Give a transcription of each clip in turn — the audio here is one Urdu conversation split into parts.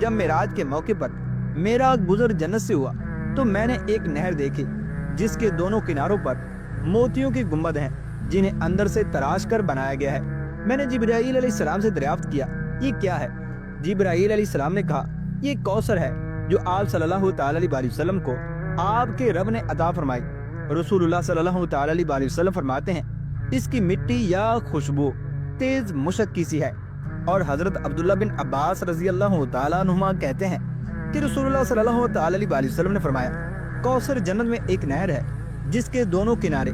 جب معراج کے موقع پر میرا گزر جنت سے ہوا تو میں نے ایک نہر دیکھی جس کے دونوں کناروں پر موتیوں کی گنبد ہیں جنہیں اندر سے تراش کر بنایا گیا ہے۔ میں نے جبرائیل علیہ السلام سے دریافت کیا یہ کیا ہے؟ جبرائیل علیہ السلام نے کہا یہ کوثر ہے جو آپ صلی اللہ تعالی علیہ وسلم کو آپ کے رب نے عطا فرمائی۔ رسول اللہ صلی اللہ تعالی علیہ وسلم فرماتے ہیں اس کی مٹی یا خوشبو تیز مشک کی سی ہے۔ اور حضرت عبداللہ بن عباس رضی اللہ تعالیٰ عنہما کہتے ہیں کہ رسول اللہ صلی اللہ تعالی علیہ وسلم نے فرمایا کوثر جنت میں ایک نہر ہے جس کے دونوں کنارے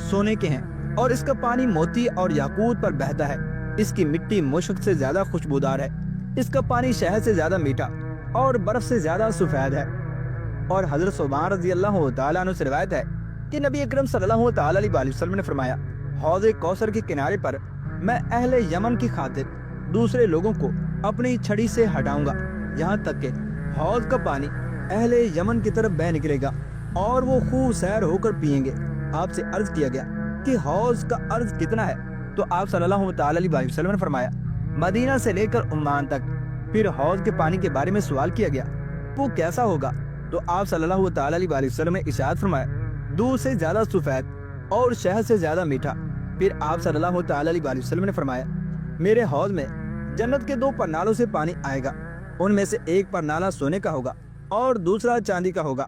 سونے کے ہیں اور اس کا پانی موتی اور یاقوت پر بہتا ہے۔ اس کی مٹی مشک سے زیادہ خوشبودار ہے، اس کا پانی شہد سے زیادہ میٹھا اور برف سے زیادہ سفید ہے۔ اور حضرت ثوبان رضی اللہ تعالیٰ عنہ سے روایت ہے کہ نبی اکرم صلی اللہ تعالی علیہ وسلم نے فرمایا حوض کوثر کے کنارے پر میں اہل یمن کی خاطر دوسرے لوگوں کو اپنی چھڑی سے ہٹاؤں گا یہاں تک کہ حوض کا پانی اہل یمن کی طرف بہ نکلے گا اور وہ خوب سیر ہو کر پئیں گے۔ آپ سے عرض کیا گیا کہ حوض کا عرض کتنا ہے تو آپ صلی اللہ تعالی علیہ وسلم نے فرمایا مدینہ سے لے کر عمان تک۔ پھر حوض کے پانی کے بارے میں سوال کیا گیا وہ کیسا ہوگا تو آپ صلی اللہ تعالی علیہ وسلم نے ارشاد فرمایا دودھ سے زیادہ سفید اور شہد سے زیادہ میٹھا۔ پھر آپ صلی اللہ تعالی علیہ وسلم نے فرمایا میرے حوض میں جنت کے 2 پرنالوں سے پانی آئے گا، ان میں سے ایک پرنالہ سونے کا ہوگا اور دوسرا چاندی کا ہوگا۔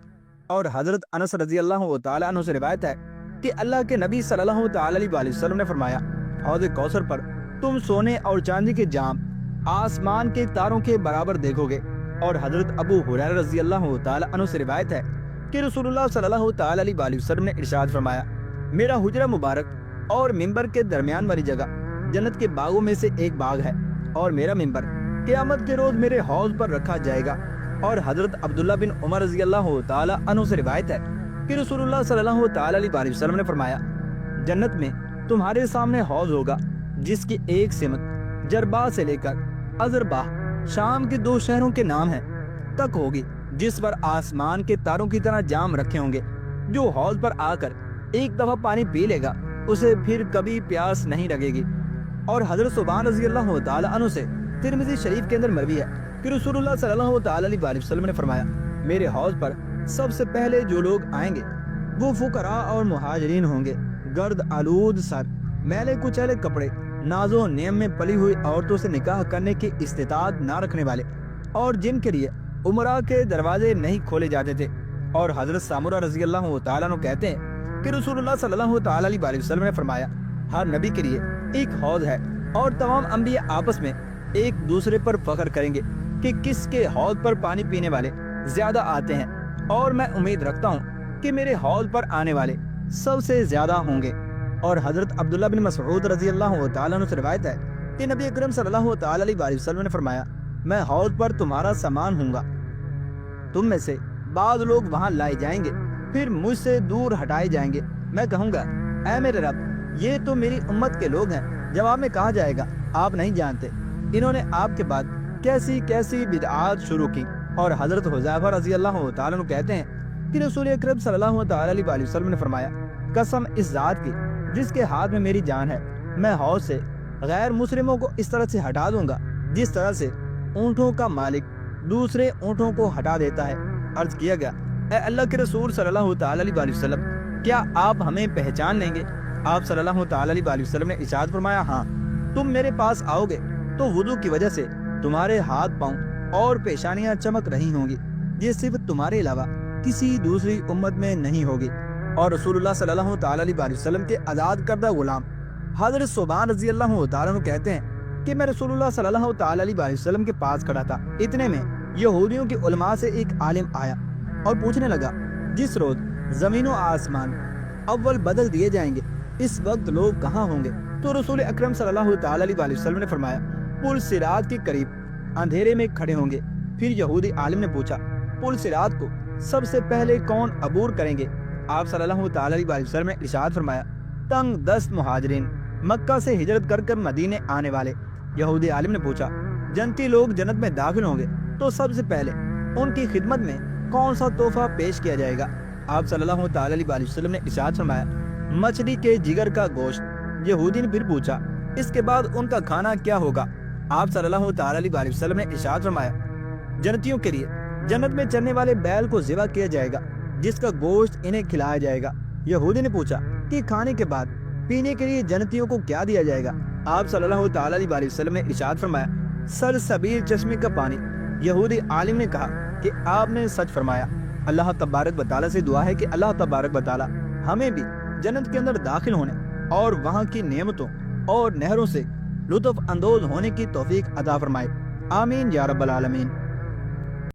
اور حضرت انس رضی اللہ تعالیٰ عنہ سے روایت ہے کہ اللہ کے نبی صلی اللہ تعالی علیہ وسلم نے فرمایا حوض کوثر پر تم سونے اور چاندی کے جام آسمان کے تاروں کے برابر دیکھو گے۔ اور حضرت ابو ہریرہ رضی اللہ تعالیٰ عنہ سے روایت ہے کہ رسول اللہ صلی اللہ تعالی علیہ وسلم نے ارشاد فرمایا میرا حجرہ مبارک اور ممبر کے درمیان والی جگہ جنت کے باغوں میں سے ایک باغ ہے، اور میرا ممبر قیامت کے روز میرے حوض پر رکھا جائے گا۔ اور حضرت عبداللہ بن عمر رضی اللہ تعالی عنہ سے روایت ہے کہ رسول اللہ صلی اللہ تعالی علیہ وسلم نے فرمایا جنت میں تمہارے سامنے حوض ہوگا جس کی ایک سمت جربا سے لے کر ازربا شام کے 2 شہروں کے نام ہیں تک ہوگی، جس پر آسمان کے تاروں کی طرح جام رکھے ہوں گے۔ جو حوض پر آ کر ایک دفعہ پانی پی لے گا اسے پھر کبھی پیاس نہیں لگے گی۔ اور حضرت ثوبان رضی اللہ تعالی عنہ سے ترمذی شریف کے اندر مروی ہے کہ رسول اللہ صلی اللہ تعالی علیہ وسلم نے فرمایا میرے حوض پر سب سے پہلے جو لوگ آئیں گے وہ فقراء اور مہاجرین ہوں گے، گرد آلود سر، میلے کچیلے کپڑے، ناز و نعم میں پلی ہوئی عورتوں سے نکاح کرنے کی استطاعت نہ رکھنے والے، اور جن کے لیے عمرہ کے دروازے نہیں کھولے جاتے تھے۔ اور حضرت سامورہ رضی اللہ تعالیٰ عنہ کہتے ہیں کہ رسول اللہ صلی اللہ تعالی علیہ وسلم نے فرمایا ہر نبی کے لیے ایک حوض ہے، اور تمام انبیاء آپس میں ایک دوسرے پر فخر کریں گے کہ کس کے حوض پر پانی پینے والے زیادہ آتے ہیں، اور میں امید رکھتا ہوں کہ میرے حوض پر آنے والے سب سے زیادہ ہوں گے۔ اور حضرت عبداللہ بن مسعود رضی اللہ تعالیٰ عنہ سے روایت ہے کہ نبی اکرم صلی اللہ تعالی علیہ وسلم نے فرمایا میں حوض پر تمہارا سامان ہوں گا، تم میں سے بعض لوگ وہاں لائے جائیں گے پھر مجھ سے دور ہٹائے جائیں گے، میں کہوں گا اے میرے رب یہ تو میری امت کے لوگ ہیں۔ جواب میں کہا جائے گا آپ نہیں جانتے انہوں نے آپ کے بعد کیسی کیسی بدعات شروع کی۔ اور حضرت حذیفہ رضی اللہ تعالیٰ عنہ کہتے ہیں کہ رسول اکرم صلی اللہ تعالی علیہ وسلم نے فرمایا قسم اس ذات کی جس کے ہاتھ میں میری جان ہے میں حوض سے غیر مسلموں کو اس طرح سے ہٹا دوں گا جس طرح سے اونٹوں کا مالک دوسرے اونٹوں کو ہٹا دیتا ہے۔ عرض کیا گیا اے اللہ کے رسول صلی اللہ تعالی علیہ وسلم کیا آپ ہمیں پہچان لیں گے؟ آپ صلی اللہ تعالی علیہ وسلم نے ارشاد فرمایا ہاں، تم میرے پاس آؤ گے تو وضو کی وجہ سے تمہارے ہاتھ پاؤں اور پیشانیاں چمک رہی ہوں گی، یہ صرف تمہارے علاوہ کسی دوسری امت میں نہیں ہوگی۔ اور رسول اللہ صلی اللہ تعالی علیہ وسلم کے آزاد کردہ غلام حضرت ثوبان رضی اللہ تعالیٰ عنہ کہتے ہیں کہ میں رسول اللہ صلی اللہ تعالی علیہ وسلم کے پاس کھڑا تھا، اتنے میں یہودیوں کے علماء سے ایک عالم آیا اور پوچھنے لگا جس روز زمین و آسمان اول بدل دیے جائیں گے اس وقت لوگ کہاں ہوں گے؟ تو رسول اکرم صلی اللہ تعالی علیہ وسلم نے فرمایا پل صراط کے قریب اندھیرے میں کھڑے ہوں گے۔ پھر یہودی عالم نے پوچھا پل صراط کو سب سے پہلے کون عبور کریں گے؟ آپ صلی اللہ تعالی علیہ وسلم نے ارشاد فرمایا تنگ دست مہاجرین، مکہ سے ہجرت کر کر مدینے آنے والے۔ یہودی عالم نے پوچھا جنتی لوگ جنت میں داخل ہوں گے تو سب سے پہلے ان کی خدمت میں کون سا تحفہ پیش کیا جائے گا؟ آپ صلی اللہ تعالی علیہ وسلم نے ارشاد فرمایا مچھلی کے جگر کا گوشت۔ یہودی نے پھر پوچھا اس کے بعد ان کا کھانا کیا ہوگا؟ آپ صلی اللہ تعالی علیہ وسلم نے ارشاد فرمایا جنتیوں کے لیے جنت میں چلنے والے بیل کو ذبح کیا جائے گا جس کا گوشت انہیں کھلایا جائے گا۔ یہودی نے پوچھا کہ کھانے کے بعد پینے کے لیے جنتیوں کو کیا دیا جائے گا؟ آپ صلی اللہ تعالی علیہ وسلم نے ارشاد فرمایا سلسبیل چشمے کا پانی۔ یہودی عالم نے کہا کہ آپ نے سچ فرمایا۔ اللہ تبارک و تعالیٰ سے دعا ہے کہ اللہ تبارک و تعالیٰ ہمیں بھی جنت کے اندر داخل ہونے اور وہاں کی نعمتوں اور نہروں سے لطف اندوز ہونے کی توفیق عطا فرمائے، آمین یا رب العالمین۔